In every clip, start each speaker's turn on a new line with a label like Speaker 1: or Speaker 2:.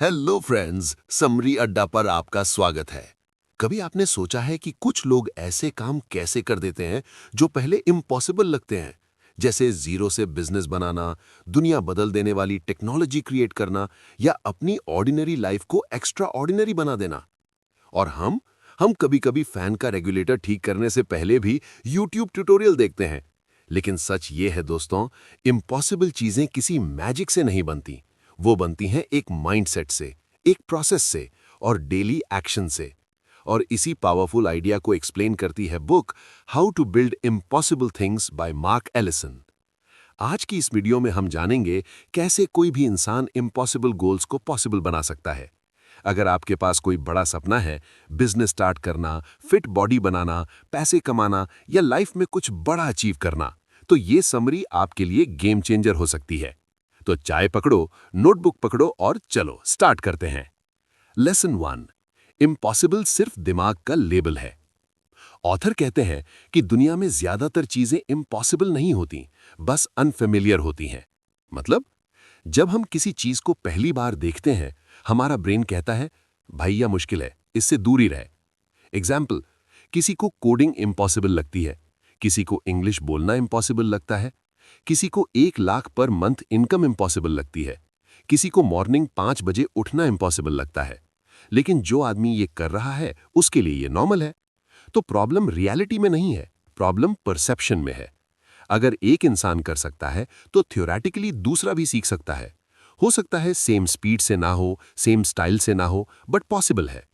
Speaker 1: Hello friends, summary अड्डा पर आपका स्वागत है। कभी आपने सोचा है कि कुछ लोग ऐसे काम कैसे कर देते हैं जो पहले इम्पॉसिबल लगते हैं, जैसे जीरो से बिजनेस बनाना, दुनिया बदल देने वाली टेक्नोलॉजी क्रिएट करना या अपनी ऑर्डिनरी लाइफ को एक्स्ट्रा ऑर्डिनरी बना देना। और हम कभी-कभी फैन का रेगुलेटर ठीक करने से पहले भी यूट्यूब ट्यूटोरियल देखते हैं। लेकिन सच ये है दोस्तों, इम्पॉसिबल चीजें किसी मैजिक से नहीं बनती। वो बनती हैं एक माइंडसेट से, एक प्रोसेस से और डेली एक्शन से। और इसी पावरफुल आइडिया को एक्सप्लेन करती है book how to build impossible things by Mark Allison. आज की इस वीडियो में हम जानेंगे कैसे कोई भी इंसान इम्पॉसिबल गोल्स को पॉसिबल बना सकता है। अगर आपके पास कोई बड़ा सपना है, बिजनेस स्टार्ट करना, फिट बॉडी बनाना, पैसे कमाना या लाइफ में कुछ बड़ा अचीव करना, तो ये समरी आपके लिए गेम चेंजर हो सकती है। तो चाय पकड़ो, नोटबुक पकड़ो और चलो स्टार्ट करते हैं। लेसन 1। इम्पॉसिबल सिर्फ दिमाग का लेबल है। ऑथर कहते हैं कि दुनिया में ज्यादातर चीजें इम्पॉसिबल नहीं होती, बस अनफेमिलियर होती हैं। मतलब जब हम किसी चीज को पहली बार देखते हैं, हमारा ब्रेन कहता है भैया मुश्किल है, इससे दूर ही रहे। एग्जाम्पल, किसी को कोडिंग इम्पॉसिबल लगती है, किसी को इंग्लिश बोलना इम्पॉसिबल लगता है, किसी को 1 lakh per month income impossible लगती है, किसी को मॉर्निंग 5 बजे उठना इम्पॉसिबल लगता है। लेकिन जो आदमी ये कर रहा है उसके लिए ये नॉर्मल है। तो प्रॉब्लम रियलिटी में नहीं है, प्रॉब्लम परसेप्शन में है। अगर एक इंसान कर सकता है तो थ्योरेटिकली दूसरा भी सीख सकता है। हो सकता है सेम स्पीड से ना हो, सेम स्टाइल से ना हो, बट पॉसिबल है।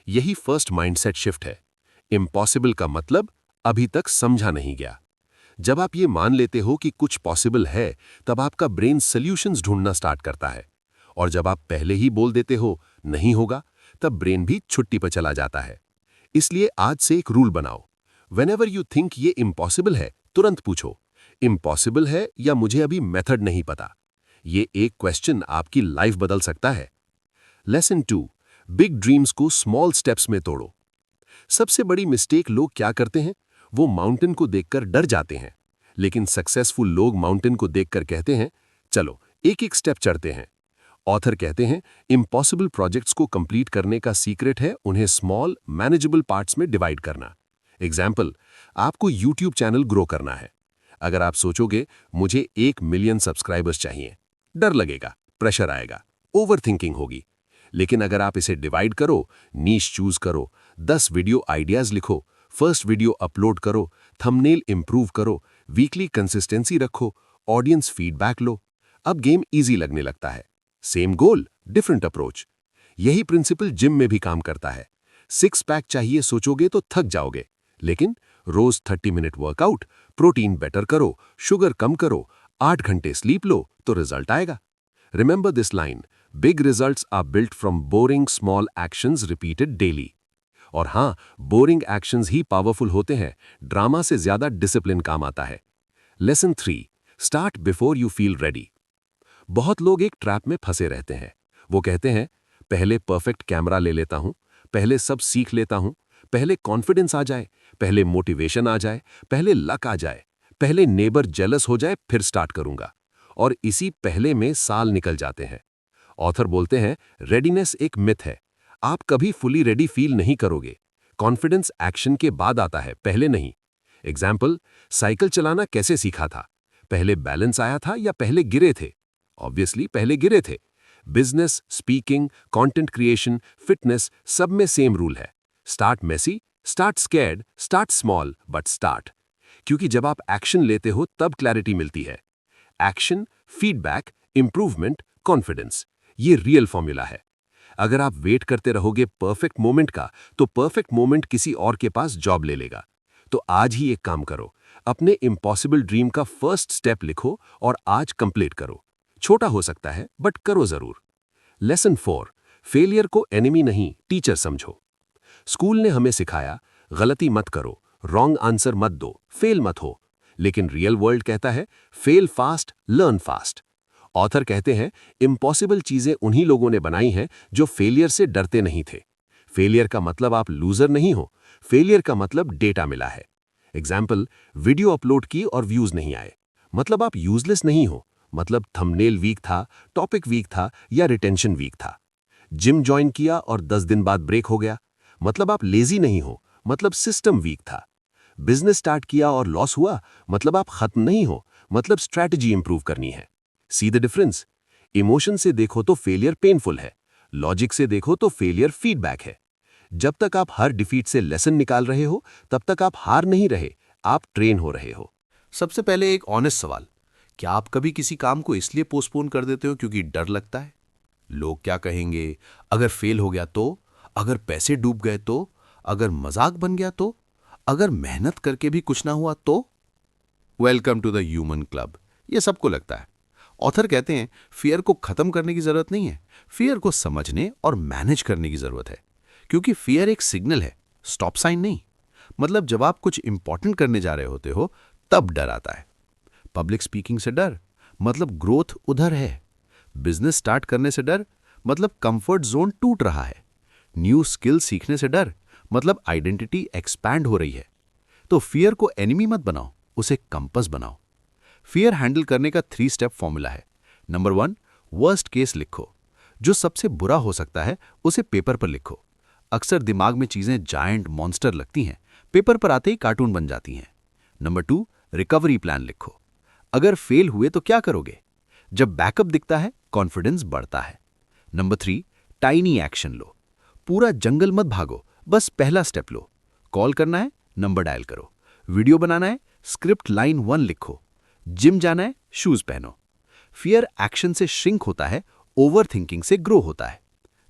Speaker 1: यही फर्स्ट माइंडसेट शिफ्ट है। इम्पॉसिबल का मतलब अभी तक समझा नहीं गया। जब आप ये मान लेते हो कि कुछ पॉसिबल है, तब आपका ब्रेन सॉल्यूशंस ढूंढना स्टार्ट करता है। और जब आप पहले ही बोल देते हो नहीं होगा, तब ब्रेन भी छुट्टी पर चला जाता है। इसलिए आज से एक रूल बनाओ। व्हेनेवर यू थिंक ये इम्पॉसिबल है, तुरंत पूछो इम्पॉसिबल है या मुझे अभी मेथड नहीं पता। ये एक क्वेश्चन आपकी लाइफ बदल सकता है। लेसन 2। बिग ड्रीम्स को स्मॉल स्टेप्स में तोड़ो। सबसे बड़ी मिस्टेक लोग क्या करते हैं? वो माउंटेन को देखकर डर जाते हैं। लेकिन सक्सेसफुल लोग माउंटेन को देखकर कहते हैं चलो एक एक स्टेप चढ़ते हैं। ऑथर कहते हैं इम्पॉसिबल प्रोजेक्ट्स को कंप्लीट करने का सीक्रेट है उन्हें स्मॉल मैनेजेबल पार्ट्स में डिवाइड करना। एग्जाम्पल, आपको यूट्यूब चैनल ग्रो करना है। अगर आप सोचोगे मुझे 1 मिलियन सब्सक्राइबर्स चाहिए, डर लगेगा, प्रेशर आएगा, ओवर थिंकिंग होगी। लेकिन अगर आप इसे डिवाइड करो, नीश चूज करो, 10 वीडियो आइडियाज लिखो, फर्स्ट वीडियो अपलोड करो, थंबनेल इंप्रूव करो, वीकली कंसिस्टेंसी रखो, ऑडियंस फीडबैक लो, अब गेम इजी लगने लगता है। सेम गोल, डिफरेंट अप्रोच। यही प्रिंसिपल जिम में भी काम करता है। 6 पैक चाहिए सोचोगे तो थक जाओगे, लेकिन रोज 30 मिनट वर्कआउट, प्रोटीन बेटर करो, शुगर कम करो, 8 घंटे स्लीप लो तो रिजल्ट आएगा। Remember this line, big results are built from boring small actions repeated daily. और हाँ, बोरिंग एक्शंस ही पावरफुल होते हैं, ड्रामा से ज्यादा डिसिप्लिन काम आता है। Lesson 3। Start before you feel ready. बहुत लोग एक ट्रैप में फंसे रहते हैं। वो कहते हैं पहले परफेक्ट कैमरा ले लेता हूं, पहले सब सीख लेता हूं, पहले कॉन्फिडेंस आ जाए, पहले मोटिवेशन आ जाए, पहले लक आ जाए, पहले नेबर जेलस हो जाए फिर स्टार्ट करूंगा। और इसी पहले में साल निकल जाते हैं। ऑथर बोलते हैं रेडीनेस एक मिथ है। आप कभी फुली रेडी फील नहीं करोगे। कॉन्फिडेंस एक्शन के बाद आता है, पहले नहीं। एग्जाम्पल, साइकिल चलाना कैसे सीखा था? पहले बैलेंस आया था या पहले गिरे थे? ऑब्वियसली पहले गिरे थे। Business, speaking, content creation, fitness, सब में सेम रूल है। Start messy, start scared, start small but start. क्योंकि जब आप एक्शन लेते हो तब क्लैरिटी मिलती है। एक्शन, फीडबैक, इंप्रूवमेंट, कॉन्फिडेंस, ये रियल फॉर्मूला है। अगर आप वेट करते रहोगे परफेक्ट मोमेंट का, तो परफेक्ट मोमेंट किसी और के पास जॉब ले लेगा। तो आज ही एक काम करो, अपने इम्पॉसिबल ड्रीम का फर्स्ट स्टेप लिखो और आज कंप्लीट करो। छोटा हो सकता है बट करो जरूर। लेसन 4। फेलियर को एनिमी नहीं, टीचर समझो। स्कूल ने हमें सिखाया गलती मत करो, रॉन्ग आंसर मत दो, फेल मत हो। लेकिन रियल वर्ल्ड कहता है fail fast, learn fast. Author कहते हैं इम्पॉसिबल चीजें उन्हीं लोगों ने बनाई हैं जो फेलियर से डरते नहीं थे। फेलियर का मतलब आप लूजर नहीं हो, फेलियर का मतलब डेटा मिला है। एग्जाम्पल, वीडियो अपलोड की और व्यूज नहीं आए, मतलब आप यूजलेस नहीं हो, मतलब थंबनेल वीक था, टॉपिक वीक था या रिटेंशन वीक था। जिम ज्वाइन किया और 10 दिन बाद ब्रेक हो गया, मतलब आप लेजी नहीं हो, मतलब सिस्टम वीक था। बिजनेस स्टार्ट किया और लॉस हुआ, मतलब आप खत्म नहीं हो, मतलब स्ट्रैटेजी इंप्रूव करनी है। See the difference? इमोशन से देखो तो फेलियर पेनफुल है, लॉजिक से देखो तो फेलियर फीडबैक है। जब तक आप हर डिफीट से लेसन निकाल रहे हो, तब तक आप हार नहीं रहे, आप ट्रेन हो रहे हो। सबसे पहले एक ऑनेस्ट सवाल, क्या आप कभी किसी काम को इसलिए पोस्टपोन कर देते हो क्योंकि डर लगता है? लोग क्या कहेंगे, अगर फेल हो गया तो, अगर पैसे डूब गए तो, अगर मजाक बन गया तो, अगर मेहनत करके भी कुछ ना हुआ तो? Welcome to the human club. ये सबको लगता है। ऑथर कहते हैं फियर को खत्म करने की जरूरत नहीं है, फियर को समझने और मैनेज करने की जरूरत है। क्योंकि फियर एक सिग्नल है, स्टॉप साइन नहीं। मतलब जब आप कुछ इंपॉर्टेंट करने जा रहे होते हो तब डर आता है। पब्लिक स्पीकिंग से डर, मतलब ग्रोथ उधर है। बिजनेस स्टार्ट करने से डर, मतलब कंफर्ट जोन टूट रहा है। न्यू स्किल सीखने से डर, मतलब आइडेंटिटी एक्सपैंड हो रही है। तो फियर को एनिमी मत बनाओ, उसे कंपस बनाओ। फियर हैंडल करने का 3 स्टेप फॉर्मूला है। नंबर 1, वर्स्ट केस लिखो। जो सबसे बुरा हो सकता है उसे पेपर पर लिखो। अक्सर दिमाग में चीजें जायंट मॉन्स्टर लगती हैं, पेपर पर आते ही कार्टून बन जाती हैं। नंबर 2, रिकवरी प्लान लिखो। अगर फेल हुए तो क्या करोगे? जब बैकअप दिखता है कॉन्फिडेंस बढ़ता है। नंबर 3, टाइनी एक्शन लो। पूरा जंगल मत भागो, बस पहला स्टेप लो। कॉल करना है, नंबर डायल करो। वीडियो बनाना है, स्क्रिप्ट लाइन 1 लिखो। जिम जाना है, शूज पहनो। फियर एक्शन से श्रिंक होता है, ओवर थिंकिंग से ग्रो होता है।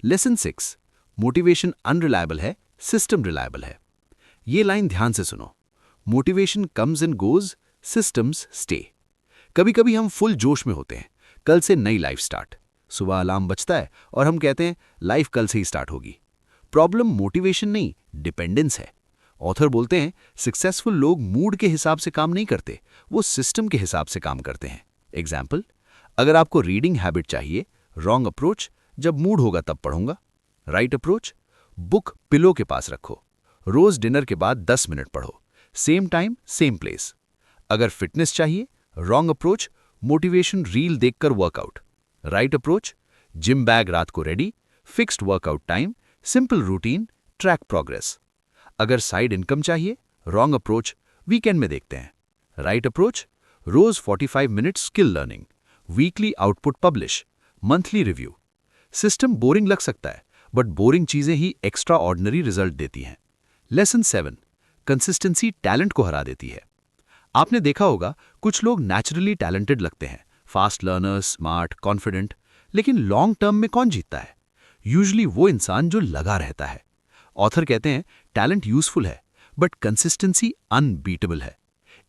Speaker 1: लेसन 6, मोटिवेशन अनरिलायबल है, सिस्टम रिलायबल है। ये लाइन ध्यान से सुनो। Motivation comes and goes, systems stay. कभी कभी हम फुल जोश में होते हैं, कल से नई लाइफ स्टार्ट। सुबह अलार्म बजता है और हम कहते हैं लाइफ कल से ही स्टार्ट होगी। प्रॉब्लम मोटिवेशन नहीं, डिपेंडेंस है। ऑथर बोलते हैं सक्सेसफुल लोग मूड के हिसाब से काम नहीं करते, वो सिस्टम के हिसाब से काम करते हैं। एग्जाम्पल, अगर आपको रीडिंग हैबिट चाहिए, रॉन्ग अप्रोच, जब मूड होगा तब पढ़ूंगा। राइट अप्रोच, बुक पिलो के पास रखो, रोज डिनर के बाद 10 मिनट पढ़ो, सेम टाइम सेम प्लेस। अगर फिटनेस चाहिए, रॉन्ग अप्रोच, मोटिवेशन रील देखकर workout. Right approach, gym bag रात को ready, fixed workout time, simple routine, track progress. अगर साइड इनकम चाहिए, रॉन्ग अप्रोच, वीकेंड में देखते हैं। राइट अप्रोच, रोज 45 minute skill learning, weekly output publish, monthly review. System boring लग सकता है, बट बोरिंग चीजें ही एक्स्ट्रा ऑर्डिनरी रिजल्ट देती हैं। लेसन 7, कंसिस्टेंसी टैलेंट को हरा देती है। आपने देखा होगा कुछ लोग नेचुरली टैलेंटेड लगते हैं, फास्ट लर्नर्स, स्मार्ट, कॉन्फिडेंट, लेकिन लॉन्ग टर्म में कौन जीतता है? यूजुअली वो इंसान जो लगा रहता है। ऑथर कहते हैं टैलेंट यूजफुल है, बट कंसिस्टेंसी अनबीटेबल है।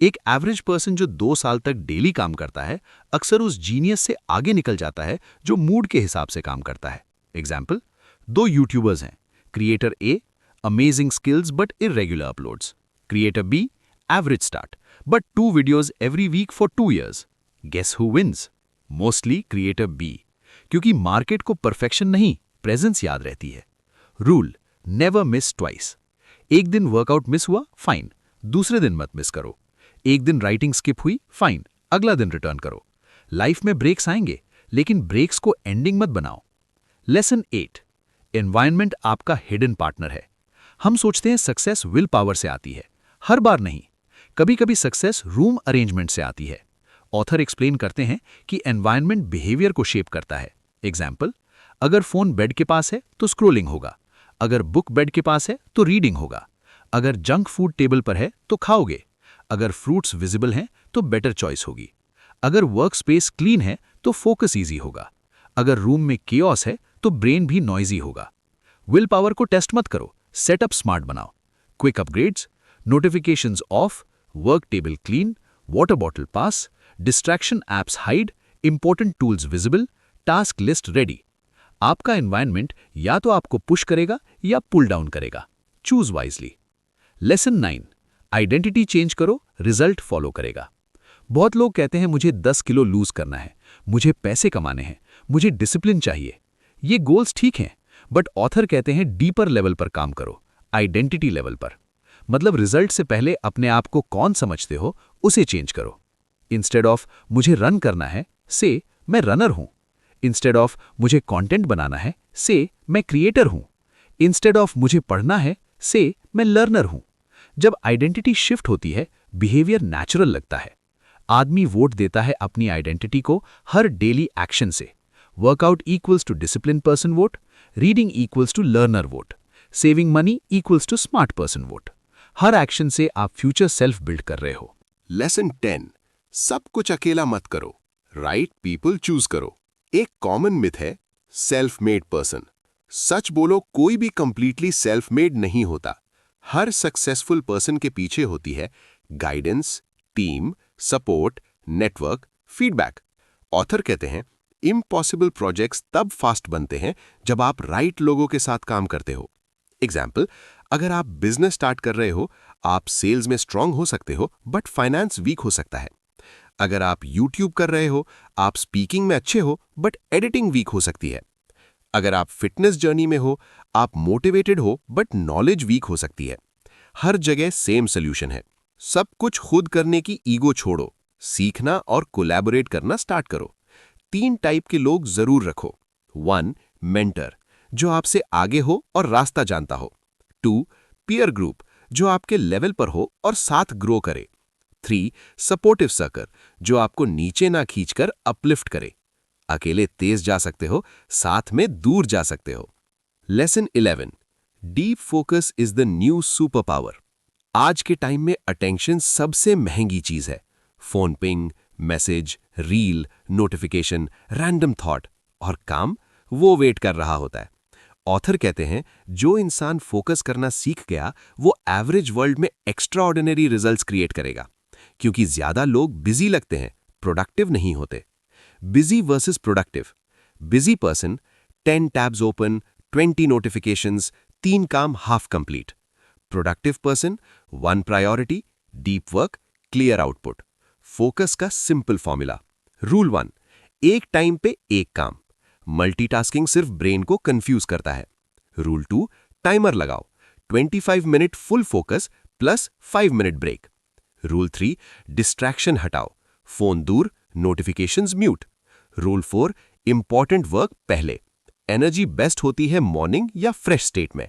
Speaker 1: एक एवरेज पर्सन जो 2 साल तक डेली काम करता है, अक्सर उस जीनियस से आगे निकल जाता है जो मूड के हिसाब से काम करता है। एग्जाम्पल, 2 यूट्यूबर्स हैं, creator A, amazing skills but irregular uploads. Creator B, average start, but 2 videos every week for 2 years. Guess who wins? Mostly creator B. क्योंकि मार्केट को परफेक्शन नहीं, प्रेजेंस याद रहती है। Rule, never miss twice. एक दिन workout miss हुआ, fine, दूसरे दिन मत मिस करो। एक दिन राइटिंग स्किप हुई, फाइन, अगला दिन रिटर्न करो। लाइफ में ब्रेक्स आएंगे, लेकिन ब्रेक्स को एंडिंग मत बनाओ। लेसन 8, एनवायरनमेंट आपका हिडन पार्टनर है। हम सोचते हैं सक्सेस विल पावर से आती है, हर बार नहीं। कभी कभी सक्सेस रूम अरेंजमेंट से आती है। ऑथर एक्सप्लेन करते हैं कि एनवायरनमेंट बिहेवियर को शेप करता है। एग्जाम्पल, अगर फोन बेड के पास है तो स्क्रोलिंग होगा, अगर बुक बेड के पास है तो रीडिंग होगा, अगर जंक फूड टेबल पर है तो खाओगे, अगर फ्रूट्स विजिबल हैं तो बेटर चॉइस होगी, अगर वर्क स्पेस क्लीन है तो फोकस ईजी होगा, अगर रूम में केओस है तो ब्रेन भी नॉइजी होगा। विल पावर को टेस्ट मत करो, सेटअप स्मार्ट बनाओ। Quick upgrades, notifications of, work table clean, water bottle pass, distraction apps hide, important tools visible, task list ready. आपका एनवायरनमेंट या तो आपको पुश करेगा या पुल डाउन करेगा, choose wisely. Lesson 9, identity change करो, रिजल्ट फॉलो करेगा। बहुत लोग कहते हैं मुझे 10 किलो लूज करना है, मुझे पैसे कमाने हैं, मुझे डिसिप्लिन चाहिए। ये गोल्स ठीक हैं, बट ऑथर कहते हैं डीपर लेवल पर काम करो, आइडेंटिटी लेवल पर। मतलब रिजल्ट से पहले अपने आप को कौन समझते हो उसे चेंज करो। इंस्टेड ऑफ मुझे रन करना है, से मैं रनर हूं।
Speaker 2: इंस्टेड ऑफ मुझे कंटेंट बनाना है से मैं क्रिएटर हूं। इंस्टेड ऑफ मुझे पढ़ना है से मैं लर्नर हूं। जब आइडेंटिटी शिफ्ट होती है, बिहेवियर नेचुरल लगता है। आदमी वोट देता है अपनी आइडेंटिटी को हर डेली एक्शन से। Workout equals to discipline person vote, reading equals to learner vote, saving money equals to smart person vote. हर एक्शन से आप फ्यूचर सेल्फ बिल्ड कर रहे हो।
Speaker 1: लेसन 10, सब कुछ अकेला मत करो, राइट पीपल चूज करो। एक कॉमन मिथ है, सेल्फ मेड पर्सन। सच बोलो, कोई भी कंप्लीटली सेल्फ मेड नहीं होता। हर सक्सेसफुल पर्सन के पीछे होती है guidance, team, support, network, feedback. Author कहते हैं, इम्पॉसिबल प्रोजेक्ट्स तब फास्ट बनते हैं जब आप राइट लोगों के साथ काम करते हो। एग्जाम्पल, अगर आप बिजनेस स्टार्ट कर रहे हो, आप सेल्स में स्ट्रांग हो सकते हो बट फाइनेंस वीक हो सकता है। अगर आप यूट्यूब कर रहे हो, आप स्पीकिंग में अच्छे हो बट एडिटिंग वीक हो सकती है। अगर आप फिटनेस जर्नी में हो, आप मोटिवेटेड हो बट नॉलेज वीक हो सकती है। हर जगह सेम सोल्यूशन है, सब कुछ खुद करने की ईगो छोड़ो, सीखना और कोलैबोरेट करना स्टार्ट करो। 3 टाइप के लोग जरूर रखो। 1, मेंटर, जो आपसे आगे हो और रास्ता जानता हो। 2, पीयर ग्रुप, जो आपके लेवल पर हो और साथ ग्रो करे। 3, सपोर्टिव सर्कल, जो आपको नीचे ना खींचकर अपलिफ्ट करे। अकेले तेज जा सकते हो, साथ में दूर जा सकते हो। Lesson 11, deep focus is the new super power. आज के टाइम में अटेंशन सबसे महंगी चीज है। Phone ping, message, reel, notification, random thought और काम वो वेट कर रहा होता है। ऑथर कहते हैं, जो इंसान फोकस करना सीख गया वो एवरेज वर्ल्ड में एक्स्ट्राऑर्डिनरी रिजल्ट्स क्रिएट करेगा, क्योंकि ज्यादा लोग बिजी लगते हैं, प्रोडक्टिव नहीं होते। Busy versus productive. Busy person 10 tabs open, 20 notifications, 3 काम half complete. Productive person 1 priority, deep work, clear output. Focus का सिंपल फॉर्मूला। रूल 1, एक टाइम पे एक काम। मल्टीटास्किंग सिर्फ ब्रेन को कंफ्यूज करता है। रूल 2, टाइमर लगाओ, 25 minute full focus plus 5 minute break. Rule 3, distraction हटाओ, फोन दूर, notifications mute. Rule 4, important work पहले। एनर्जी बेस्ट होती है मॉर्निंग या फ्रेश स्टेट में।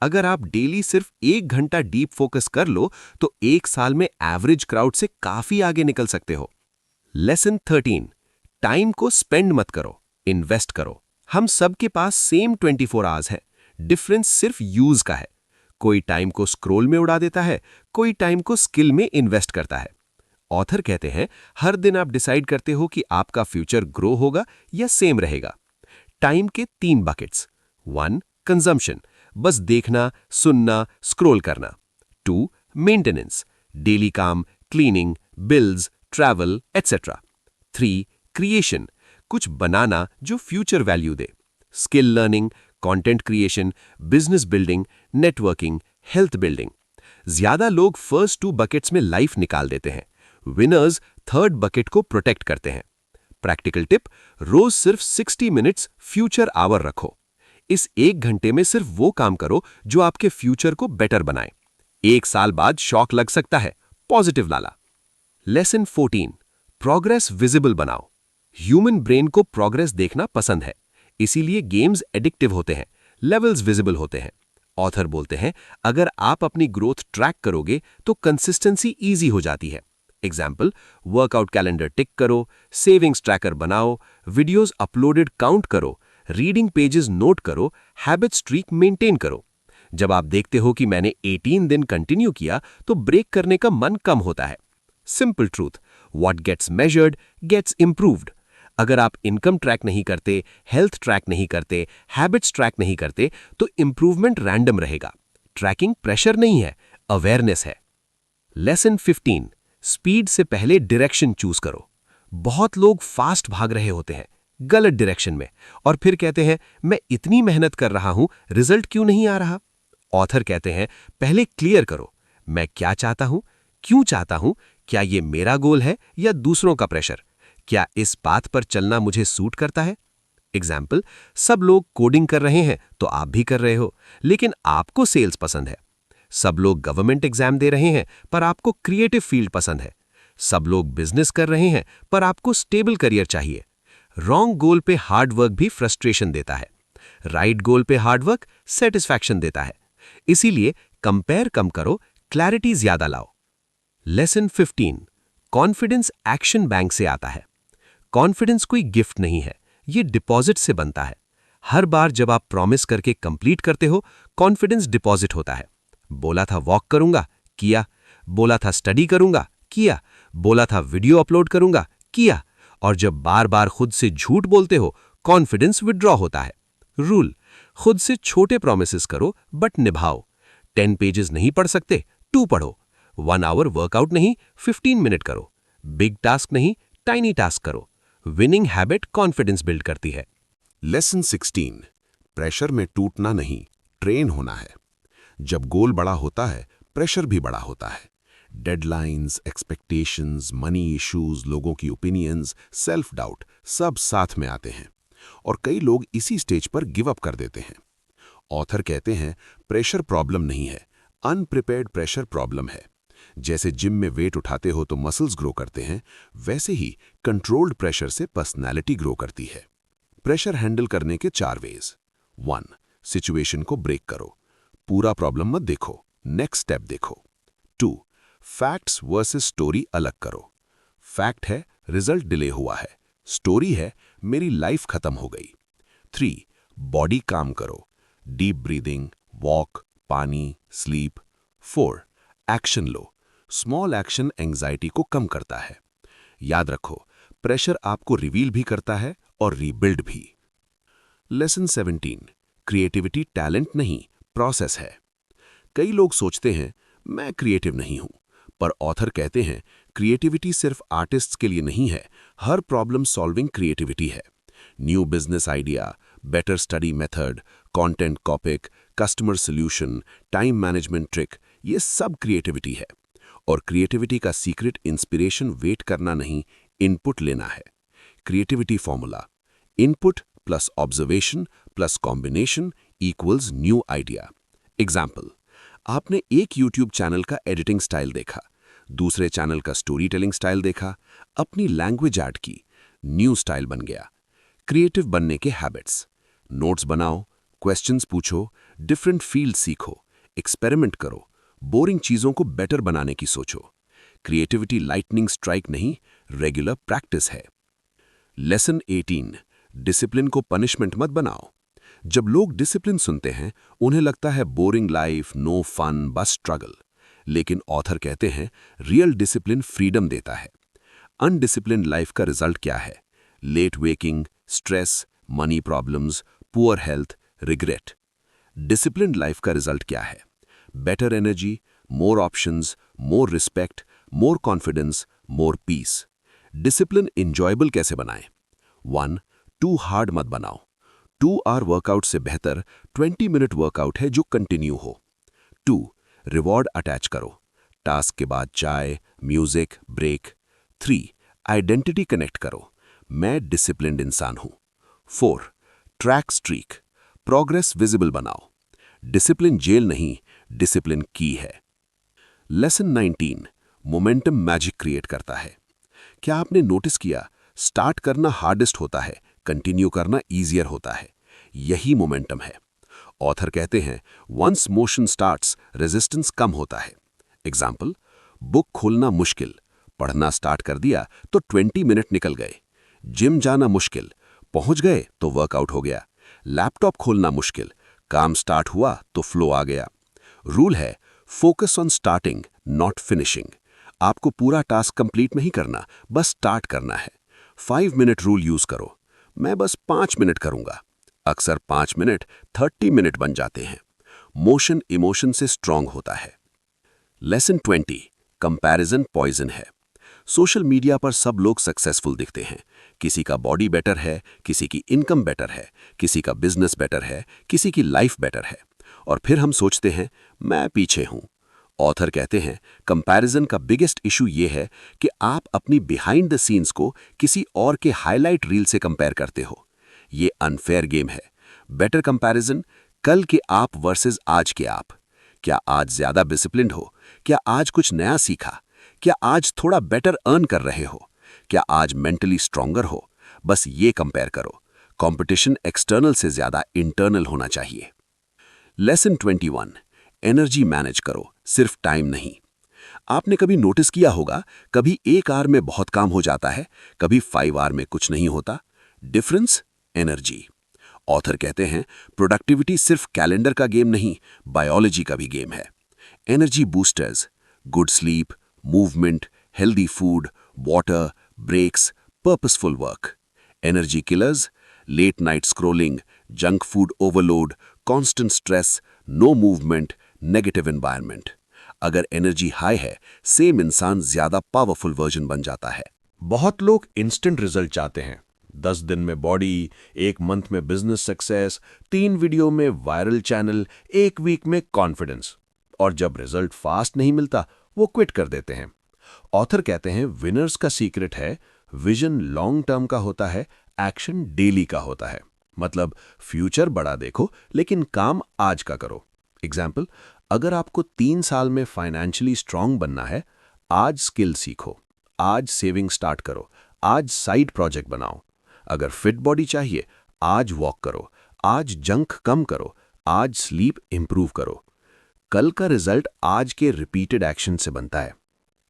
Speaker 1: अगर आप डेली सिर्फ 1 घंटा डीप फोकस कर लो तो 1 साल में एवरेज क्राउड से काफी आगे निकल सकते हो। लेसन 13, टाइम को स्पेंड मत करो, इन्वेस्ट करो। हम सबके पास सेम 24 आवर्स है, डिफरेंस सिर्फ यूज का है। कोई टाइम को स्क्रॉल में उड़ा देता है, कोई टाइम को स्किल में इन्वेस्ट करता है। ऑथर कहते हैं, हर दिन आप डिसाइड करते हो कि आपका फ्यूचर ग्रो होगा या सेम रहेगा। टाइम के 3 बकेट्स। 1, कंजम्पशन, बस देखना, सुनना, स्क्रॉल करना। 2, मेंटेनेंस, डेली काम, cleaning, bills, travel etcetera. 3, creation, कुछ बनाना जो फ्यूचर वैल्यू दे। Skill learning, content creation, business building, networking, health building. ज्यादा लोग फर्स्ट 2 बकेट्स में लाइफ निकाल देते हैं। विनर्स 3rd बकेट को प्रोटेक्ट करते हैं। प्रैक्टिकल टिप, रोज सिर्फ 60 मिनट्स फ्यूचर आवर रखो। इस 1 घंटे में सिर्फ वो काम करो जो आपके फ्यूचर को बेटर बनाए। 1 साल बाद शॉक लग सकता है, पॉजिटिव लाला। लेसन 14, प्रोग्रेस विजिबल बनाओ। ह्यूमन ब्रेन को प्रोग्रेस देखना पसंद है, इसीलिए गेम्स एडिक्टिव होते हैं, लेवल्स विजिबल होते हैं। ऑथर बोलते हैं, अगर आप अपनी ग्रोथ ट्रैक करोगे तो कंसिस्टेंसी इजी हो जाती है। एग्जाम्पल, वर्कआउट कैलेंडर टिक करो, सेविंग्स ट्रैकर बनाओ, वीडियोस अपलोडेड काउंट करो, रीडिंग पेजेस नोट करो, हैबिट स्ट्रीक मेंटेन करो। जब आप देखते हो कि मैंने 18 दिन कंटिन्यू किया तो ब्रेक करने का मन कम होता है। Simple truth, what gets measured gets improved. अगर आप इनकम ट्रैक नहीं करते, हेल्थ ट्रैक नहीं करते, हैबिट्स ट्रैक नहीं करते तो इंप्रूवमेंट रैंडम रहेगा। ट्रैकिंग प्रेशर नहीं है, अवेयरनेस है। लेसन 15, स्पीड से पहले डायरेक्शन चूज करो। बहुत लोग फास्ट भाग रहे होते हैं, गलत डायरेक्शन में, और फिर कहते हैं, मैं इतनी मेहनत कर रहा हूं, रिजल्ट क्यों नहीं आ रहा। ऑथर कहते हैं, पहले क्लियर करो, मैं क्या चाहता हूं, क्यों चाहता हूं, क्या ये मेरा गोल है या दूसरों का प्रेशर, क्या इस बात पर चलना मुझे सूट करता है। एग्जाम्पल, सब लोग कोडिंग कर रहे हैं तो आप भी कर रहे हो, लेकिन आपको सेल्स पसंद है। सब लोग गवर्नमेंट एग्जाम दे रहे हैं पर आपको क्रिएटिव फील्ड पसंद है। सब लोग बिजनेस कर रहे हैं पर आपको स्टेबल करियर चाहिए।
Speaker 2: रॉन्ग गोल पे हार्ड वर्क भी फ्रस्ट्रेशन देता है, राइट गोल पे हार्ड वर्क सेटिस्फैक्शन देता है। इसीलिए कंपेयर कम करो, क्लैरिटी ज्यादा लाओ। लेसन 15, कॉन्फिडेंस एक्शन बैंक से आता है। कॉन्फिडेंस कोई गिफ्ट नहीं है, ये डिपॉजिट से बनता है। हर बार जब आप प्रॉमिस करके कंप्लीट करते हो, कॉन्फिडेंस डिपॉजिट होता है। बोला था वॉक करूंगा, किया। बोला था स्टडी करूंगा, किया। बोला था वीडियो अपलोड करूंगा, किया। और जब बार बार खुद से झूठ बोलते हो, कॉन्फिडेंस विड्रॉ होता है। रूल, खुद से छोटे प्रॉमिसेस करो बट निभाओ। 10 पेजेस नहीं पढ़ सकते, 2 पढ़ो। 1 आवर वर्कआउट नहीं, 15 मिनट करो। बिग टास्क नहीं, टाइनी टास्क करो। विनिंग हैबिट कॉन्फिडेंस बिल्ड करती है।
Speaker 1: लेसन 16, प्रेशर में टूटना नहीं, ट्रेन होना है। जब गोल बड़ा होता है, प्रेशर भी बड़ा होता है। डेडलाइंस, एक्सपेक्टेशंस, मनी इश्यूज, लोगों की ओपिनियंस, सेल्फ डाउट सब साथ में आते हैं और कई लोग इसी स्टेज पर गिव अप कर देते हैं। ऑथर कहते हैं प्रेशर प्रॉब्लम नहीं है, अनप्रिपेयर्ड प्रेशर प्रॉब्लम है। जैसे जिम में वेट उठाते हो तो मसल्स ग्रो करते हैं, वैसे ही कंट्रोल्ड प्रेशर से पर्सनैलिटी ग्रो करती है। प्रेशर हैंडल करने के 4 वेज। 1, सिचुएशन को ब्रेक करो, पूरा प्रॉब्लम मत देखो, नेक्स्ट स्टेप देखो। 2, फैक्ट्स वर्सेस स्टोरी अलग करो। फैक्ट है रिजल्ट डिले हुआ है, स्टोरी है मेरी लाइफ खत्म हो गई। 3, बॉडी काम करो, डीप ब्रीदिंग, वॉक, पानी, स्लीप। 4, एक्शन लो, स्मॉल एक्शन एंजाइटी को कम करता है। याद रखो, प्रेशर आपको रिवील भी करता है और रीबिल्ड भी। लेसन 17, क्रिएटिविटी टैलेंट नहीं, प्रोसेस है। कई लोग सोचते हैं मैं क्रिएटिव नहीं हूं, पर ऑथर कहते हैं क्रिएटिविटी सिर्फ आर्टिस्ट्स के लिए नहीं है, हर प्रॉब्लम सॉल्विंग क्रिएटिविटी है। New business idea, better study method, content कॉपिक, customer solution, time management trick, ये सब क्रिएटिविटी है। और क्रिएटिविटी का सीक्रेट इंस्पिरेशन वेट करना नहीं, इनपुट लेना है। Creativity formula, input plus observation plus combination equals new idea. Example, आपने एक यूट्यूब चैनल का एडिटिंग स्टाइल देखा, दूसरे चैनल का स्टोरी टेलिंग स्टाइल देखा, अपनी लैंग्वेज ऐड की, न्यू स्टाइल बन गया। क्रिएटिव बनने के हैबिट्स, नोट्स बनाओ, क्वेश्चंस पूछो, डिफरेंट फील्ड सीखो, एक्सपेरिमेंट करो, बोरिंग चीजों को बेटर बनाने की सोचो। क्रिएटिविटी लाइटनिंग स्ट्राइक नहीं, रेगुलर प्रैक्टिस है। लेसन 18, डिसिप्लिन को पनिशमेंट मत बनाओ। जब लोग डिसिप्लिन सुनते हैं, उन्हें लगता है बोरिंग लाइफ, नो फन, बस स्ट्रगल। लेकिन ऑथर कहते हैं रियल डिसिप्लिन फ्रीडम देता है। अनडिसिप्लिन लाइफ का रिजल्ट क्या है? Late waking, stress, money problems, poor health, regret. Discipline life का रिजल्ट क्या है? Better energy, more options, more respect, more confidence, more peace. Discipline enjoyable कैसे बनाएं? 1, टू हार्ड मत बनाओ। 2 आवर वर्कआउट से बेहतर 20 मिनट वर्कआउट है जो कंटिन्यू हो। 2, रिवॉर्ड अटैच करो, टास्क के बाद चाय, म्यूजिक, ब्रेक। 3, आइडेंटिटी कनेक्ट करो, मैं डिसिप्लिन्ड इंसान हूं। 4, ट्रैक स्ट्रीक, प्रोग्रेस विजिबल बनाओ। डिसिप्लिन जेल नहीं, डिसिप्लिन की है। लेसन 19, मोमेंटम मैजिक क्रिएट करता है। क्या आपने नोटिस किया, स्टार्ट करना हार्डेस्ट होता है, कंटिन्यू करना ईजियर होता है। यही मोमेंटम है। ऑथर कहते हैं वंस मोशन स्टार्ट्स, रेजिस्टेंस कम होता है। एग्जाम्पल, बुक खोलना मुश्किल, पढ़ना स्टार्ट कर दिया तो 20 मिनट निकल गए। जिम जाना मुश्किल, पहुंच गए तो वर्कआउट हो गया। लैपटॉप खोलना मुश्किल, काम स्टार्ट हुआ तो फ्लो आ गया। रूल है focus on starting not finishing. आपको पूरा टास्क कंप्लीट नहीं करना, बस स्टार्ट करना है। 5 मिनट रूल यूज करो, मैं बस 5 मिनट करूंगा। अक्सर 5 मिनट 30 मिनट बन जाते हैं। मोशन इमोशन से स्ट्रांग होता है। लेसन 20, कंपैरिजन पॉइजन है। सोशल मीडिया पर सब लोग सक्सेसफुल दिखते हैं। किसी का बॉडी बेटर है, किसी की इनकम बेटर है, किसी का बिजनेस बेटर है, किसी की लाइफ बेटर है, और फिर हम सोचते हैं मैं पीछे हूं। ऑथर कहते हैं कंपैरिजन का बिगेस्ट इशू ये है कि आप अपनी बिहाइंड द सीन्स को किसी और के हाईलाइट रील से कंपेयर करते हो। ये अनफेयर गेम है। बेटर कंपैरिजन, कल के आप वर्सेस आज के आप। क्या आज ज्यादा डिसिप्लिन्ड हो? क्या आज कुछ नया सीखा? क्या आज थोड़ा बेटर अर्न कर रहे हो? क्या आज मेंटली स्ट्रॉन्गर हो? बस ये कंपेयर करो, कंपटीशन एक्सटर्नल से ज्यादा इंटरनल होना चाहिए। लेसन 21, एनर्जी मैनेज करो, सिर्फ टाइम नहीं। आपने कभी नोटिस किया होगा, कभी 1 आवर में बहुत काम हो जाता है, कभी 5 आवर में कुछ नहीं होता। Difference energy. ऑथर कहते हैं प्रोडक्टिविटी सिर्फ कैलेंडर का गेम नहीं, बायोलॉजी का भी गेम है। Energy boosters, good sleep, movement, healthy food, water, breaks, purposeful work. Energy killers, late night scrolling, junk food overload, constant stress, no movement, negative environment. अगर energy high है, same इंसान ज्यादा powerful version बन जाता है।
Speaker 3: बहुत लोग इंस्टेंट रिजल्ट चाहते हैं। 10 दिन में बॉडी, 1 मंथ में बिजनेस सक्सेस, 3 वीडियो में वायरल चैनल, 1 वीक में कॉन्फिडेंस। और जब रिजल्ट फास्ट नहीं मिलता, वो क्विट कर देते हैं। ऑथर कहते हैं विनर्स का सीक्रेट है विजन लॉन्ग टर्म का होता है, एक्शन डेली का होता है। मतलब फ्यूचर बड़ा देखो, लेकिन काम आज का करो। एग्जाम्पल, अगर आपको 3 साल में फाइनेंशियली स्ट्रांग बनना है, आज स्किल सीखो, आज सेविंग स्टार्ट करो, आज साइड प्रोजेक्ट बनाओ। अगर फिट बॉडी चाहिए, आज वॉक करो, आज जंक कम करो, आज स्लीप इंप्रूव करो। कल का रिजल्ट आज के रिपीटेड एक्शन से बनता है।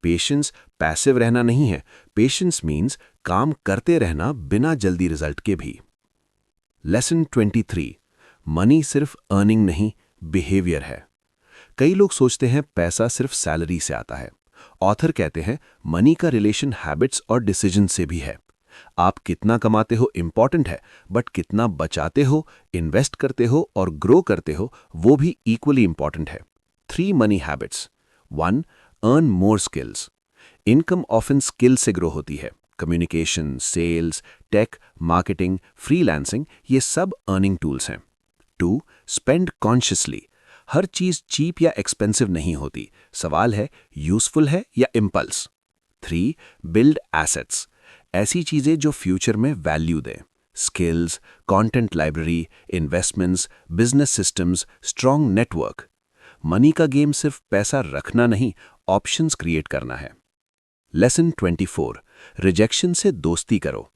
Speaker 3: पेशेंस पैसिव रहना नहीं है, पेशेंस मीन्स काम करते रहना बिना जल्दी रिजल्ट के भी। लेसन 23, मनी सिर्फ अर्निंग नहीं, बिहेवियर है। कई लोग सोचते हैं पैसा सिर्फ सैलरी से आता है। ऑथर कहते हैं मनी का रिलेशन हैबिट्स और डिसीजन से भी है। आप कितना कमाते हो इंपॉर्टेंट है, बट कितना बचाते हो, इन्वेस्ट करते हो और ग्रो करते हो, वो भी इक्वली इंपॉर्टेंट है। 3 money habits. 1. Earn more skills. Income often skill से ग्रो होती है। Communication, sales, tech, marketing, freelancing, ये सब अर्निंग टूल्स हैं। 2. Spend consciously. हर चीज चीप या एक्सपेंसिव नहीं होती, सवाल है यूजफुल है या इम्पल्स। 3. Build assets. ऐसी चीजें जो फ्यूचर में वैल्यू दें। Skills, content library, investments, business systems, strong network. Money का गेम सिर्फ पैसा रखना नहीं, ऑप्शंस क्रिएट करना है। लेसन 24, रिजेक्शन से दोस्ती करो।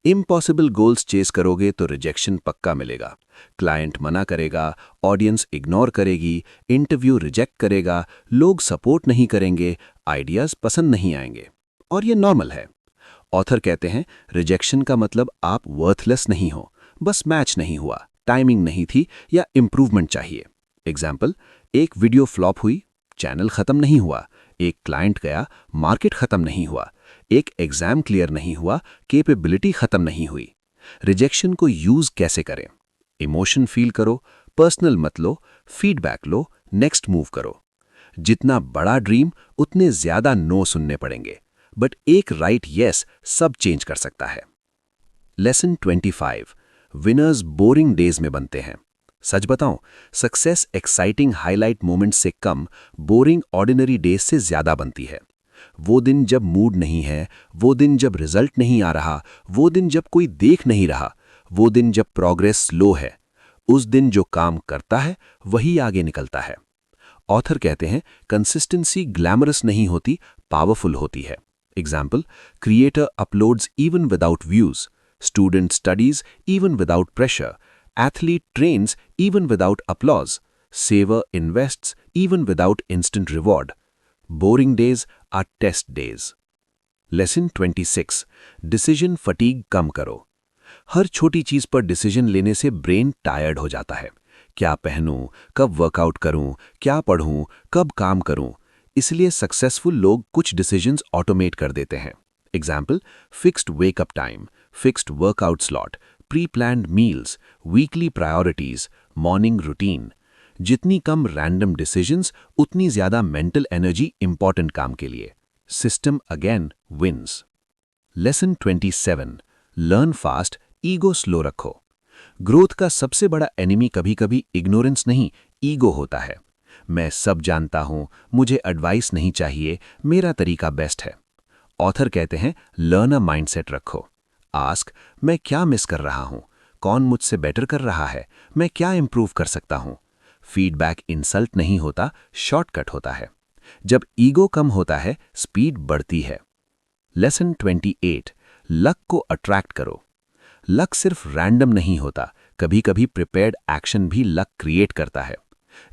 Speaker 3: इम्पॉसिबल गोल्स चेस करोगे तो रिजेक्शन पक्का मिलेगा। क्लाइंट मना करेगा, ऑडियंस इग्नोर करेगी, इंटरव्यू रिजेक्ट करेगा, लोग सपोर्ट नहीं करेंगे, आइडियाज पसंद नहीं आएंगे। और ये नॉर्मल है। ऑथर कहते हैं रिजेक्शन का मतलब आप वर्थलेस नहीं हो, बस मैच नहीं हुआ, टाइमिंग नहीं थी या इंप्रूवमेंट चाहिए। एग्जाम्पल, एक वीडियो फ्लॉप हुई, चैनल खत्म नहीं हुआ, एक क्लाइंट गया, मार्केट खत्म नहीं हुआ, एक एग्जाम क्लियर नहीं हुआ, कैपेबिलिटी खत्म नहीं हुई। रिजेक्शन को यूज कैसे करें? इमोशन फील करो, पर्सनल मत लो, फीडबैक लो, नेक्स्ट मूव करो। जितना बड़ा ड्रीम, उतने ज्यादा नो सुनने पड़ेंगे, बट एक राइट येस सब चेंज कर सकता है। लेसन 25, विनर्स बोरिंग डेज में बनते हैं। सच बताऊं, सक्सेस एक्साइटिंग हाईलाइट मोमेंट्स से कम बोरिंग ऑर्डिनरी डेज से ज्यादा बनती है। वो दिन जब मूड नहीं है, वो दिन जब रिजल्ट नहीं आ रहा, वो दिन जब कोई देख नहीं रहा, वो दिन जब प्रोग्रेस स्लो है, उस दिन जो काम करता है वही आगे निकलता है। ऑथर कहते हैं कंसिस्टेंसी ग्लैमरस नहीं होती, पावरफुल होती है। Example, creator uploads even without views, student studies even without pressure, athlete trains even without applause, saver invests even without instant reward. Boring days are test days. Lesson 26, decision fatigue कम करो। हर छोटी चीज पर decision लेने से brain tired हो जाता है। क्या पहनूं, कब वर्कआउट करूं, क्या पढ़ूं, कब काम करूं। इसलिए सक्सेसफुल लोग कुछ डिसीजंस ऑटोमेट कर देते हैं। Example, fixed wake up time, fixed workout slot, pre-planned meals, weekly priorities, morning routine. जितनी कम रैंडम डिसीजंस, उतनी ज्यादा मेंटल एनर्जी इंपॉर्टेंट काम के लिए। System again wins. Lesson 27, learn fast, ego slow रखो। ग्रोथ का सबसे बड़ा एनिमी कभी कभी इग्नोरेंस नहीं, ईगो होता है। मैं सब जानता हूं, मुझे एडवाइस नहीं चाहिए, मेरा तरीका बेस्ट है। ऑथर कहते हैं लर्नर माइंडसेट रखो। आस्क, मैं क्या मिस कर रहा हूं, कौन मुझसे बेटर कर रहा है, मैं क्या इंप्रूव कर सकता हूं। फीडबैक इंसल्ट नहीं होता, शॉर्टकट होता है। जब ईगो कम होता है, स्पीड बढ़ती है। लेसन 28, लक को अट्रैक्ट करो। लक सिर्फ रैंडम नहीं होता, कभी कभी प्रिपेयर्ड एक्शन भी लक क्रिएट करता है।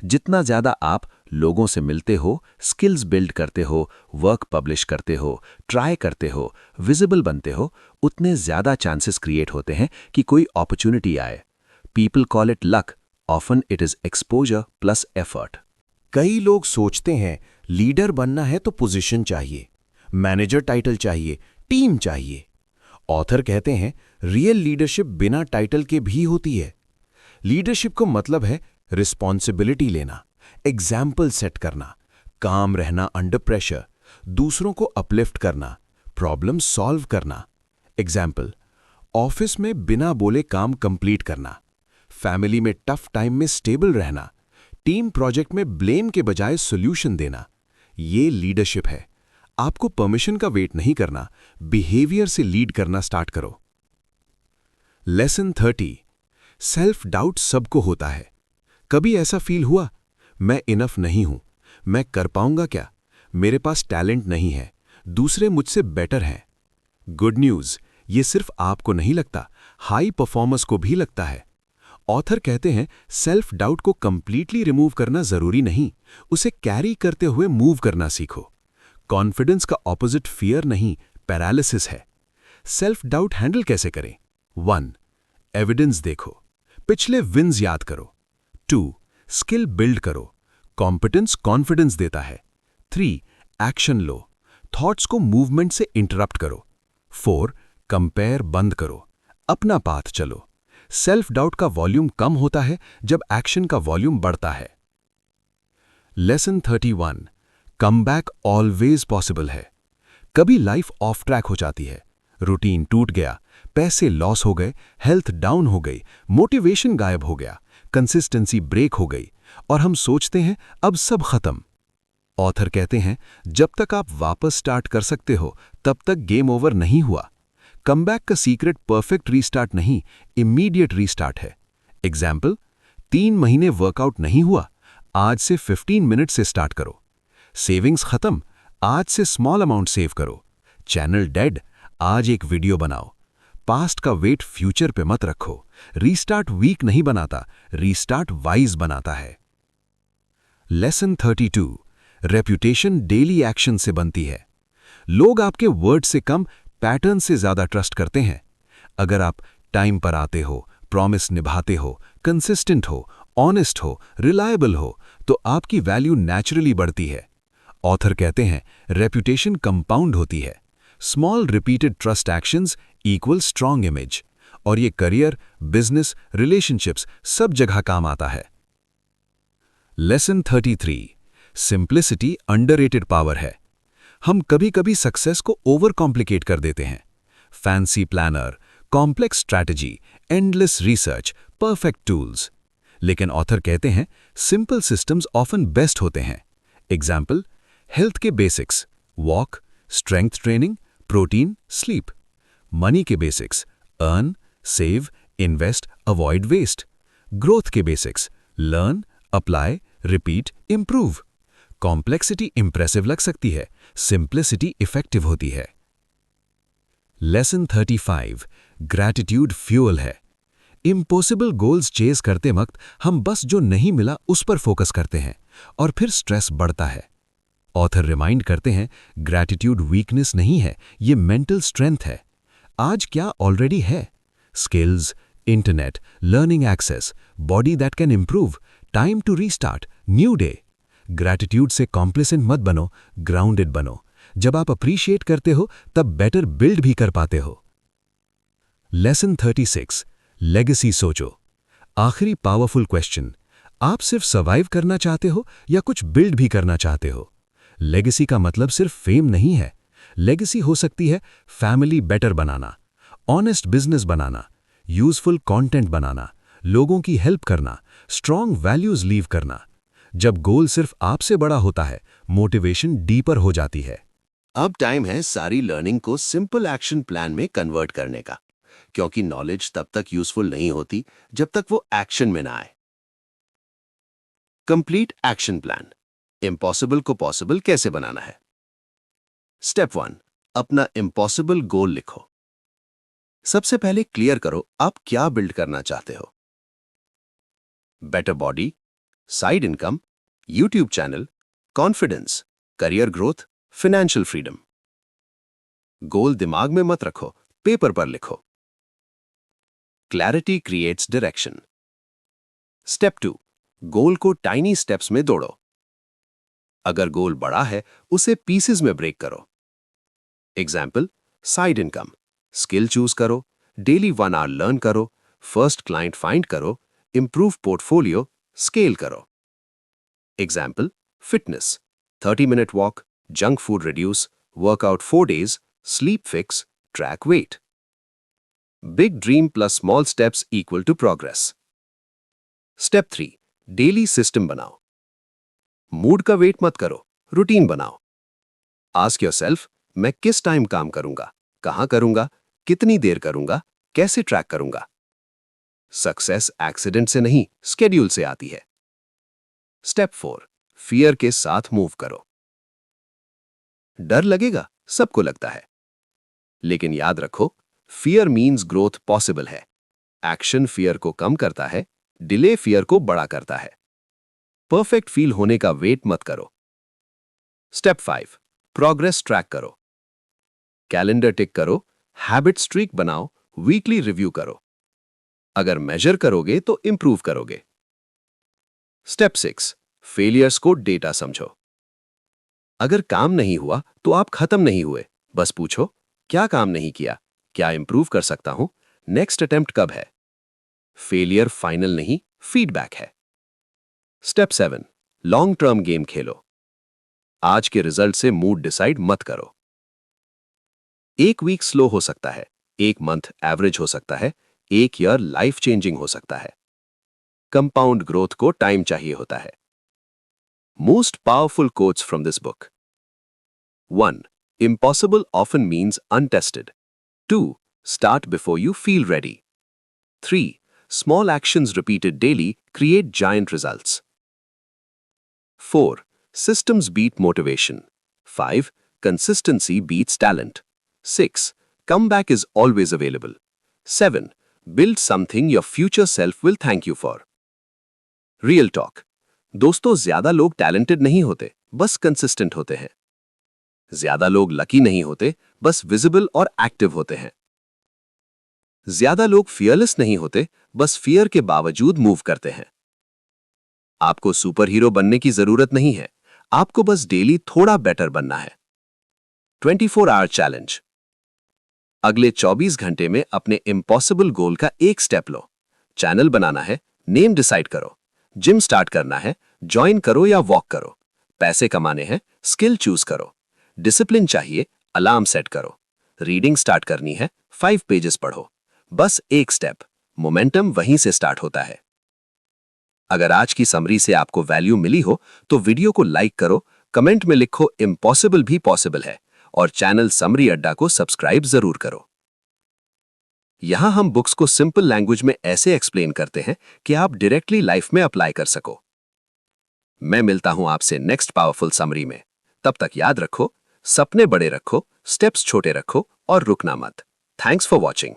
Speaker 3: जितना ज़्यादा आप लोगों से मिलते हो, स्किल्स बिल्ड करते हो, वर्क पब्लिश करते हो, ट्राई करते हो, विजिबल बनते हो, उतने ज़्यादा चांसेस क्रिएट होते हैं कि कोई अपॉर्चुनिटी आए। People call it luck, often it is exposure plus effort.
Speaker 4: कई लोग सोचते हैं लीडर बनना है तो पोजीशन चाहिए, मैनेजर टाइटल चाहिए, टीम चाहिए। ऑथर कहते हैं रियल लीडरशिप बिना टाइटल के भी होती है। लीडरशिप को मतलब है रिस्पॉन्सिबिलिटी लेना, एग्जाम्पल सेट करना, काम रहना अंडर प्रेशर, दूसरों को अपलिफ्ट करना, प्रॉब्लम सॉल्व करना। एग्जाम्पल, ऑफिस में बिना बोले काम कंप्लीट करना, फैमिली में टफ टाइम में स्टेबल रहना, टीम प्रोजेक्ट में ब्लेम के बजाय सॉल्यूशन देना। ये लीडरशिप है। आपको परमिशन का वेट नहीं करना, बिहेवियर से लीड करना स्टार्ट करो। लेसन 30, सेल्फ डाउट सबको होता है। कभी ऐसा फील हुआ, मैं इनफ नहीं हूं, मैं कर पाऊंगा क्या, मेरे पास टैलेंट नहीं है, दूसरे मुझसे बेटर हैं। गुड न्यूज़, ये सिर्फ आपको नहीं लगता, हाई परफॉर्मर्स को भी लगता है। ऑथर कहते हैं सेल्फ डाउट को कंप्लीटली रिमूव करना जरूरी नहीं, उसे कैरी करते हुए मूव करना सीखो। कॉन्फिडेंस का ऑपोजिट फियर नहीं, पैरालिसिस है। सेल्फ डाउट हैंडल कैसे करें? 1. एविडेंस देखो, पिछले विन्स याद करो। 2. स्किल बिल्ड करो, कॉम्पिटेंस कॉन्फिडेंस देता है। 3. एक्शन लो, थॉट्स को मूवमेंट से इंटरप्ट करो। 4. कंपेयर बंद करो, अपना पाथ चलो। सेल्फ डाउट का वॉल्यूम कम होता है जब एक्शन का वॉल्यूम बढ़ता है। लेसन 31, कमबैक ऑलवेज पॉसिबल है। कभी लाइफ ऑफ ट्रैक हो जाती है, रूटीन टूट गया, पैसे लॉस हो गए, हेल्थ डाउन हो गई, मोटिवेशन गायब हो गया, कंसिस्टेंसी ब्रेक हो गई और हम सोचते हैं अब सब खत्म। ऑथर कहते हैं जब तक आप वापस स्टार्ट कर सकते हो तब तक गेम ओवर नहीं हुआ। कमबैक का सीक्रेट परफेक्ट रीस्टार्ट नहीं, इमीडिएट रीस्टार्ट है। एग्जाम्पल, 3 महीने वर्कआउट नहीं हुआ, आज से 15 मिनट से स्टार्ट करो। सेविंग्स खत्म, आज से स्मॉल अमाउंट सेव करो। चैनल डेड, आज एक वीडियो बनाओ। पास्ट का वेट फ्यूचर पे मत रखो। रीस्टार्ट वीक नहीं बनाता, रीस्टार्ट वाइज बनाता है। लेसन 32, रेप्यूटेशन डेली एक्शन से बनती है। लोग आपके वर्ड से कम पैटर्न से ज्यादा ट्रस्ट करते हैं। अगर आप टाइम पर आते हो, प्रॉमिस निभाते हो, कंसिस्टेंट हो, ऑनेस्ट हो, रिलायबल हो, तो आपकी वैल्यू नेचुरली बढ़ती है। ऑथर कहते हैं रेप्यूटेशन कंपाउंड होती है। Small repeated trust actions equal strong image, और ये करियर, बिजनेस, रिलेशनशिप्स सब जगह काम आता है। लेसन 33, सिंप्लिसिटी अंडररेटेड पावर है। हम कभी कभी सक्सेस को ओवर कॉम्प्लिकेट कर देते हैं। Fancy planner, complex strategy, endless research, perfect tools. लेकिन ऑथर कहते हैं सिंपल सिस्टम्स ऑफन बेस्ट होते हैं। एग्जाम्पल, हेल्थ के basics, walk, strength training, protein, sleep. Money के basics, earn, save, invest, avoid waste. Growth के basics, learn, apply, repeat, improve. Complexity impressive लग सकती है, सिंप्लिसिटी इफेक्टिव होती है। लेसन 35, ग्रैटिट्यूड फ्यूल है। इम्पॉसिबल गोल्स चेज करते वक्त हम बस जो नहीं मिला उस पर फोकस करते हैं और फिर स्ट्रेस बढ़ता है। ऑथर रिमाइंड करते हैं ग्रैटिट्यूड वीकनेस नहीं है, ये मेंटल स्ट्रेंथ है। आज क्या ऑलरेडी है? Skills, internet, learning access, body that can improve, time to restart, new day. Gratitude से कॉम्प्लेसेंट मत बनो, ग्राउंडेड बनो। जब आप अप्रिशिएट करते हो तब बेटर बिल्ड भी कर पाते हो। लेसन 36, लेगेसी सोचो। आखिरी पावरफुल क्वेश्चन, आप सिर्फ सर्वाइव करना चाहते हो या कुछ बिल्ड भी करना चाहते हो? लेगेसी का मतलब सिर्फ फेम नहीं है। लेगेसी हो सकती है फैमिली बेटर बनाना, ऑनेस्ट बिजनेस बनाना, यूजफुल कंटेंट बनाना, लोगों की हेल्प करना, स्ट्रॉन्ग वैल्यूज लीव करना। जब गोल सिर्फ आपसे बड़ा होता है, मोटिवेशन डीपर हो जाती है।
Speaker 1: अब टाइम है सारी लर्निंग को सिंपल एक्शन प्लान में कन्वर्ट करने का, क्योंकि नॉलेज तब तक यूजफुल नहीं होती जब तक वो एक्शन में ना आए। कंप्लीट एक्शन प्लान, इम्पॉसिबल को पॉसिबल कैसे बनाना है। स्टेप 1, अपना इम्पॉसिबल गोल लिखो। सबसे पहले क्लियर करो आप क्या बिल्ड करना चाहते हो। Better body, side income, YouTube channel, confidence, career growth, financial freedom. Goal दिमाग में मत रखो, पेपर पर लिखो। Clarity creates direction. Step 2, goal को टाइनी स्टेप्स में तोड़ो। अगर गोल बड़ा है उसे पीसेस में ब्रेक करो। Example, side income, skill choose करो, डेली 1 आवर लर्न करो, फर्स्ट क्लाइंट फाइंड करो, इंप्रूव पोर्टफोलियो, स्केल करो। Example, fitness, 30 minute walk, junk food reduce, workout 4 days, sleep fix, track weight. Big dream plus small steps equal to progress. Step 3, daily system बनाओ। Mood का wait मत करो, routine बनाओ। Ask yourself, मैं किस time काम करूंगा, कहां करूंगा, कितनी देर करूंगा, कैसे ट्रैक करूंगा। सक्सेस एक्सीडेंट से नहीं, स्केड्यूल से आती है। स्टेप 4, फियर के साथ मूव करो। डर लगेगा, सबको लगता है, लेकिन याद रखो, फियर मीन्स ग्रोथ पॉसिबल है। एक्शन फियर को कम करता है, डिले फियर को बड़ा करता है। परफेक्ट फील होने का वेट मत करो। स्टेप 5, प्रोग्रेस ट्रैक करो। कैलेंडर टिक करो, हैबिट स्ट्रीक बनाओ, वीकली रिव्यू करो। अगर मेजर करोगे तो इंप्रूव करोगे। स्टेप 6, फेलियर्स को डेटा समझो। अगर काम नहीं हुआ तो आप खत्म नहीं हुए, बस पूछो क्या काम नहीं किया, क्या इंप्रूव कर सकता हूं, नेक्स्ट अटेम्प्ट कब है। फेलियर फाइनल नहीं, फीडबैक है। स्टेप 7, लॉन्ग टर्म गेम खेलो। आज के रिजल्ट से मूड डिसाइड मत करो। एक वीक स्लो हो सकता है, एक मंथ एवरेज हो सकता है, एक ईयर लाइफ चेंजिंग हो सकता है। कंपाउंड ग्रोथ को टाइम चाहिए होता है। Most powerful quotes from this book. 1, impossible often means untested. 2, start before you feel ready. 3, small actions repeated daily create giant results. 4, systems beat motivation. 5, consistency beats talent. 6, comeback is always available. 7, build something your future self will thank you for. Real talk. दोस्तों, ज्यादा लोग talented नहीं होते, बस consistent होते हैं। ज्यादा लोग लकी नहीं होते, बस विजिबल और एक्टिव होते हैं। ज्यादा लोग फियरलेस नहीं होते, बस फियर के बावजूद मूव करते हैं। आपको सुपर हीरो बनने की जरूरत नहीं है, आपको बस डेली थोड़ा बेटर बनना है। 24 आवर चैलेंज। अगले 24 घंटे में अपने इम्पॉसिबल गोल का एक स्टेप लो। चैनल बनाना है, नेम डिसाइड करो। जिम स्टार्ट करना है, ज्वाइन करो या वॉक करो। पैसे कमाने हैं, स्किल चूज करो। डिसिप्लिन चाहिए, अलार्म सेट करो। रीडिंग स्टार्ट करनी है, 5 पेजेस पढ़ो। बस एक स्टेप, मोमेंटम वहीं से स्टार्ट होता है। अगर आज की समरी से आपको वैल्यू मिली हो तो वीडियो को लाइक करो, कमेंट में लिखो इम्पॉसिबल भी पॉसिबल है, और चैनल समरी अड्डा को सब्सक्राइब जरूर करो। यहां हम बुक्स को सिंपल लैंग्वेज में ऐसे एक्सप्लेन करते हैं कि आप डायरेक्टली लाइफ में अप्लाई कर सको। मैं मिलता हूं आपसे नेक्स्ट पावरफुल समरी में। तब तक याद रखो, सपने बड़े रखो, स्टेप्स छोटे रखो और रुकना मत। Thanks for watching.